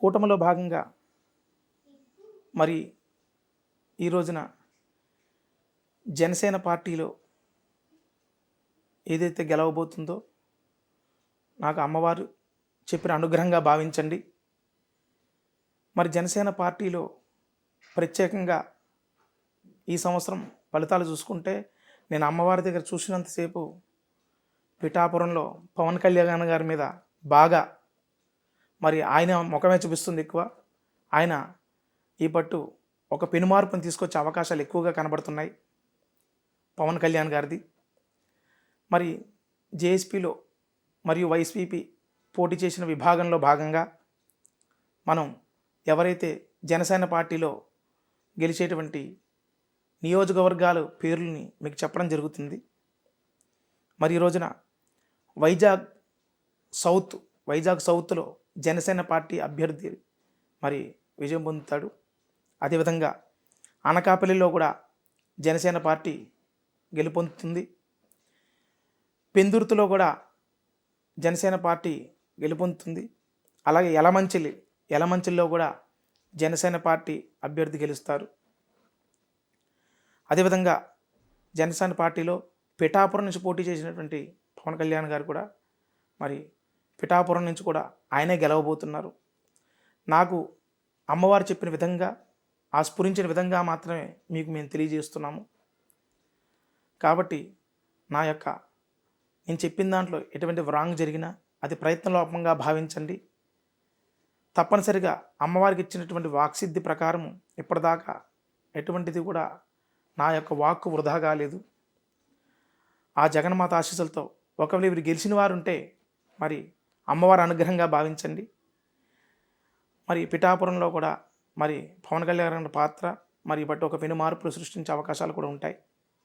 కూటమిలో భాగంగా మరి ఈ రోజున జనసేన పార్టీలో ఏదైతే గెలవబోతుందో నాకు అమ్మవారు చెప్పిన అనుగ్రహంగా భావించండి. మరి జనసేన పార్టీలో ప్రత్యేకంగా ఈ సంవత్సరం ఫలితాలు చూసుకుంటే నేను అమ్మవారి దగ్గర చూసినంతసేపు పిఠాపురంలో పవన్ కళ్యాణ్ గారి మీద బాగా మరి ఆయన ముఖమే చూపిస్తుంది ఎక్కువ. ఆయన ఈ పట్టు ఒక పెనుమార్పును తీసుకొచ్చే అవకాశాలు ఎక్కువగా కనబడుతున్నాయి పవన్ కళ్యాణ్ గారిది. మరి జేఎస్పీలో మరియు వైసీపీ పోటీ చేసిన విభాగంలో భాగంగా మనం ఎవరైతే జనసేన పార్టీలో గెలిచేటువంటి నియోజకవర్గాల పేర్లని మీకు చెప్పడం జరుగుతుంది. మరి ఈ రోజున వైజాగ్ సౌత్లో జనసేన పార్టీ అభ్యర్థి మరి విజయం పొందుతాడు. అదేవిధంగా అనకాపల్లిలో కూడా జనసేన పార్టీ గెలుపొందుతుంది. పెందుర్తిలో కూడా జనసేన పార్టీ గెలుపొందుతుంది. అలాగే యలమంచిలిలో కూడా జనసేన పార్టీ అభ్యర్థి గెలుస్తారు. అదేవిధంగా జనసేన పార్టీలో పిఠాపురం నుంచి పోటీ చేసినటువంటి పవన్ కళ్యాణ్ గారు కూడా మరి పిఠాపురం నుంచి కూడా ఆయనే గెలవబోతున్నారు. నాకు అమ్మవారు చెప్పిన విధంగా స్ఫురించిన విధంగా మాత్రమే మీకు మేము తెలియజేస్తున్నాము. కాబట్టి నేను చెప్పిన దాంట్లో ఎటువంటి రాంగ్ జరిగినా అది ప్రయత్నలోపంగా భావించండి. తప్పనిసరిగా అమ్మవారికి ఇచ్చినటువంటి వాక్సిద్ధి ప్రకారం ఇప్పటిదాకా ఎటువంటిది కూడా నా యొక్క వాక్కు వృధా కాలేదు. ఆ జగన్మాత ఆశీస్సులతో ఒకవేళ వీరు గెలిచిన వారు ఉంటే మరి అమ్మవారి అనుగ్రహంగా భావించండి. మరి పిఠాపురంలో కూడా మరి పవన్ కళ్యాణ్ పాత్ర మరి బట్టి ఒక పెను మార్పులు సృష్టించే అవకాశాలు కూడా ఉంటాయి.